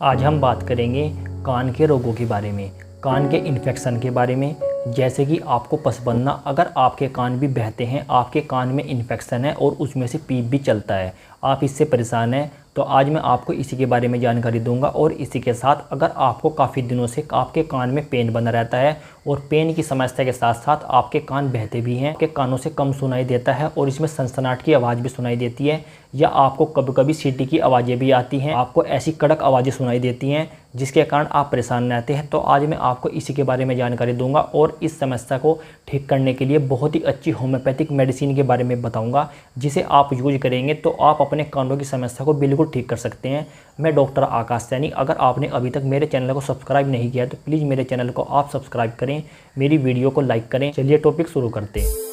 आज हम बात करेंगे कान के रोगों के बारे में, कान के इन्फेक्शन के बारे में। जैसे कि आपको पसबंदा, अगर आपके कान भी बहते हैं, आपके कान में इन्फेक्शन है और उसमें से पीप भी चलता है, आप इससे परेशान हैं, तो आज मैं आपको इसी के बारे में जानकारी दूंगा। और इसी के साथ अगर आपको काफ़ी दिनों से आपके कान में पेन बना रहता है और पेन की समस्या के साथ साथ आपके कान बहते भी हैं, आपके कानों से कम सुनाई देता है और इसमें सनसनाहट की आवाज़ भी सुनाई देती है, या आपको कभी कभी सीटी की आवाज़ें भी आती हैं, आपको ऐसी कड़क आवाज़ें सुनाई देती हैं जिसके कारण आप परेशान रहते हैं, तो आज मैं आपको इसी के बारे में जानकारी दूंगा और इस समस्या को ठीक करने के लिए बहुत ही अच्छी होम्योपैथिक मेडिसिन के बारे में बताऊंगा, जिसे आप यूज करेंगे तो आप अपने कानों की समस्या को बिल्कुल ठीक कर सकते हैं। मैं डॉक्टर आकाश सैनी। अगर आपने अभी तक मेरे चैनल को सब्सक्राइब नहीं किया तो प्लीज़ मेरे चैनल को आप सब्सक्राइब करें, मेरी वीडियो को लाइक करें। चलिए टॉपिक शुरू करते हैं।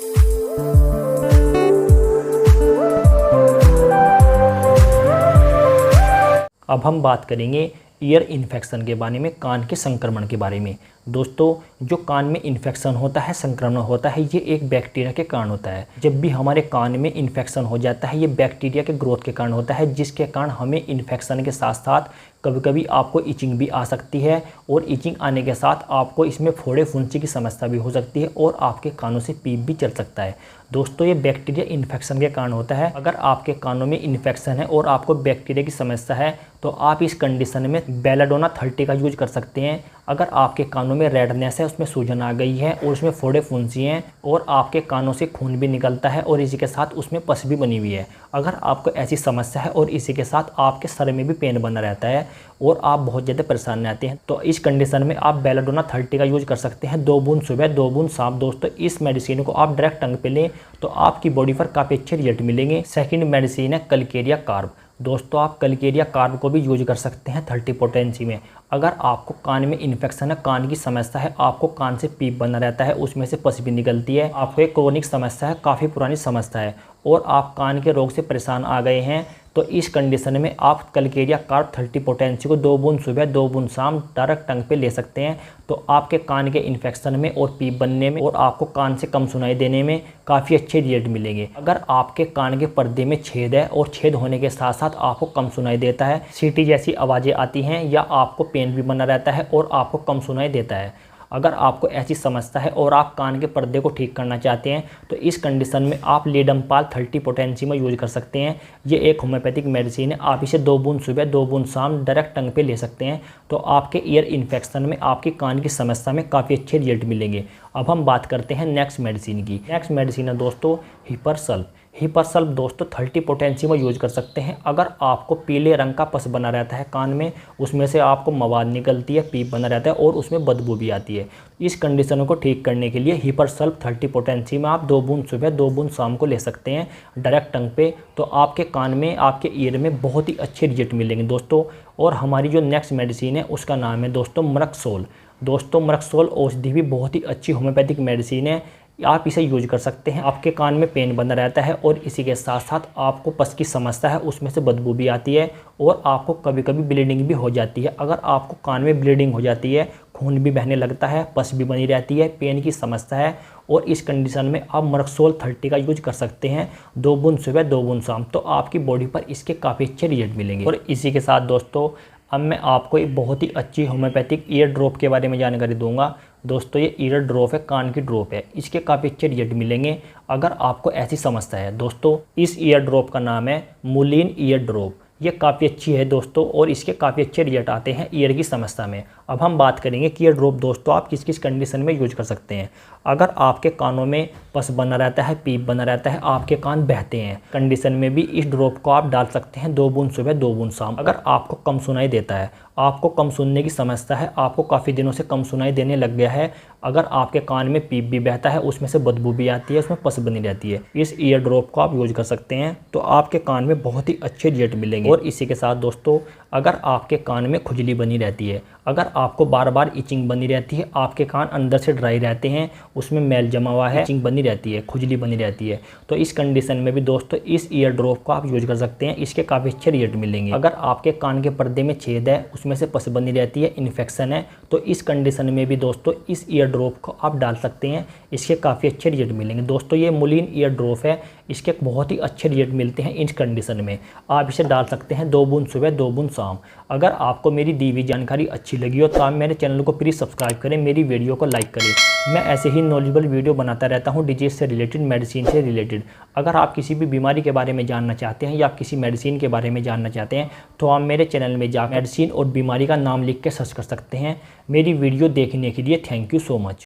अब हम बात करेंगे ईयर इन्फेक्शन के बारे में, कान के संक्रमण के बारे में। दोस्तों, जो कान में इन्फेक्शन होता है, संक्रमण होता है, ये एक बैक्टीरिया के कारण होता है। जब भी हमारे कान में इन्फेक्शन हो जाता है, ये बैक्टीरिया के ग्रोथ के कारण होता है, जिसके कारण हमें इन्फेक्शन के साथ साथ कभी कभी आपको इचिंग भी आ सकती है, और इचिंग आने के साथ आपको इसमें फोड़े फुंसी की समस्या भी हो सकती है और आपके कानों से पीप भी चल सकता है। दोस्तों, ये बैक्टीरिया इन्फेक्शन के कारण होता है। अगर आपके कानों में इन्फेक्शन है और आपको बैक्टीरिया की समस्या है तो आप इस कंडीशन में बेलाडोना 30 का यूज कर सकते हैं। अगर आपके कानों में रेडनेस है, उसमें सूजन आ गई है और उसमें फोड़े फुंसी हैं और आपके कानों से खून भी निकलता है और इसी के साथ उसमें पस भी बनी हुई है, अगर आपको ऐसी समस्या है और इसी के साथ आपके सर में भी पेन बना रहता है और आप बहुत ज़्यादा परेशान रहते हैं, तो इस कंडीशन में आप बेलाडोना 30 का यूज कर सकते हैं। 2 बूंद सुबह, 2 बूंद शाम। दोस्तों, इस मेडिसिन को आप डायरेक्ट टंग पे लें तो आपकी बॉडी पर काफ़ी अच्छे रिजल्ट मिलेंगे। सेकंड मेडिसिन है कलकेरिया कार्ब। दोस्तों, आप कलकेरिया कार्ब को भी यूज कर सकते हैं 30 पोटेंसी में। अगर आपको कान में इन्फेक्शन है, कान की समस्या है, आपको कान से पीप बना रहता है, उसमें से पस भी निकलती है, आपको एक क्रोनिक समस्या है, काफ़ी पुरानी समस्या है और आप कान के रोग से परेशान आ गए हैं, तो इस कंडीशन में आप कलकेरिया कार्ब 30 पोटेंसी को 2 बूंद सुबह, 2 बूंद शाम डायरेक्ट टंग पे ले सकते हैं। तो आपके कान के इन्फेक्शन में और पीप बनने में और आपको कान से कम सुनाई देने में काफ़ी अच्छे रिजल्ट मिलेंगे। अगर आपके कान के पर्दे में छेद है और छेद होने के साथ साथ आपको कम सुनाई देता है, सीटी जैसी आवाज़ें आती हैं, या आपको पेन भी बना रहता है और आपको कम सुनाई देता है, अगर आपको ऐसी समस्या है और आप कान के पर्दे को ठीक करना चाहते हैं तो इस कंडीशन में आप लीडमपाल 30 पोटेंसी में यूज कर सकते हैं। ये एक होम्योपैथिक मेडिसिन है। आप इसे 2 बूंद सुबह, 2 बूंद शाम डायरेक्ट टंग पे ले सकते हैं, तो आपके ईयर इन्फेक्शन में, आपकी कान की समस्या में काफ़ी अच्छे रिजल्ट मिलेंगे। अब हम बात करते हैं नेक्स्ट मेडिसिन की। नेक्स्ट मेडिसिन है दोस्तों हिपरसल्फ। हिपरसल्फ दोस्तों 30 पोटेंसी में यूज कर सकते हैं। अगर आपको पीले रंग का पस बना रहता है कान में, उसमें से आपको मवाद निकलती है, पीप बना रहता है और उसमें बदबू भी आती है, इस कंडीशन को ठीक करने के लिए हिपरसल्फ 30 पोटेंसी में आप 2 बूंद सुबह, 2 बूंद शाम को ले सकते हैं डायरेक्ट टंग पे, तो आपके कान में, आपके ईयर में बहुत ही अच्छे रिजल्ट मिलेंगे दोस्तों। और हमारी जो नेक्स्ट मेडिसिन है उसका नाम है दोस्तों मरक्सोल। दोस्तों, मरक्सोल औषधि भी बहुत ही अच्छी होम्योपैथिक मेडिसिन है, आप इसे यूज कर सकते हैं। आपके कान में पेन बना रहता है और इसी के साथ साथ आपको पस की समस्या है, उसमें से बदबू भी आती है और आपको कभी कभी ब्लीडिंग भी हो जाती है। अगर आपको कान में ब्लीडिंग हो जाती है, खून भी बहने लगता है, पस भी बनी रहती है, पेन की समस्या है, और इस कंडीशन में आप मरक्सोल 30 का यूज कर सकते हैं 2 बूंद सुबह, 2 बूंद शाम, तो आपकी बॉडी पर इसके काफ़ी अच्छे रिजल्ट मिलेंगे। और इसी के साथ दोस्तों अब मैं आपको एक बहुत ही अच्छी होम्योपैथिक ईयर ड्रॉप के बारे में जानकारी दूंगा। दोस्तों, ये ईयर ड्रॉप है, कान की ड्रॉप है, इसके काफ़ी अच्छे रिजल्ट मिलेंगे अगर आपको ऐसी समस्या है। दोस्तों, इस ईयर ड्रॉप का नाम है मुलिन ईयर ड्रॉप। ये काफ़ी अच्छी है दोस्तों और इसके काफ़ी अच्छे रिजल्ट आते हैं ईयर की समस्या में। अब हम बात करेंगे कि ईयर ड्रॉप दोस्तों आप किस किस कंडीशन में यूज कर सकते हैं। अगर आपके कानों में पस बना रहता है, पीप बना रहता है, आपके कान बहते हैं, कंडीशन में भी इस ड्रॉप को आप डाल सकते हैं 2 बूंद सुबह, 2 बूंद शाम। अगर आपको कम सुनाई देता है, आपको कम सुनने की समस्या है, आपको काफ़ी दिनों से कम सुनाई देने लग गया है, अगर आपके कान में पीप भी बहता है, उसमें से बदबू भी आती है, उसमें पस बनी रहती है, इस ईयर ड्रॉप को आप यूज कर सकते हैं, तो आपके कान में बहुत ही अच्छे रिजल्ट मिलेंगे। और इसी के साथ दोस्तों, अगर आपके कान में खुजली बनी रहती है, अगर आपको बार बार इचिंग बनी रहती है, आपके कान अंदर से ड्राई रहते हैं, उसमें मैल जमा हुआ है, इचिंग बनी रहती है, खुजली बनी रहती है, तो इस कंडीशन में भी दोस्तों इस ईयर ड्रॉप को आप यूज कर सकते हैं, इसके काफ़ी अच्छे रिजल्ट मिलेंगे। अगर आपके कान के पर्दे में छेद है, उसमें से पस बनी रहती है, इन्फेक्शन है, तो इस कंडीशन में भी दोस्तों इस ईयर ड्रॉप को आप डाल सकते हैं। इसके काफ़ी अच्छे रिजल्ट मिलेंगे। दोस्तों ये मुलिन ईयर ड्रॉप है, इसके बहुत ही अच्छे रिजल्ट मिलते हैं इस कंडीशन में। आप इसे डाल सकते हैं 2 बूंद सुबह 2 बूंद शाम। अगर आपको मेरी दी हुई जानकारी अच्छी लगी हो तो आप मेरे चैनल को प्लीज़ सब्सक्राइब करें, मेरी वीडियो को लाइक करें। मैं ऐसे ही नॉलेजेबल वीडियो बनाता रहता हूँ डिजीज़ से रिलेटेड, मेडिसिन से रिलेटेड। अगर आप किसी भी बीमारी के बारे में जानना चाहते हैं या किसी मेडिसिन के बारे में जानना चाहते हैं तो आप मेरे चैनल में जा मेडिसिन और बीमारी का नाम लिख के सर्च कर सकते हैं। मेरी वीडियो देखने के लिए थैंक यू सो मच।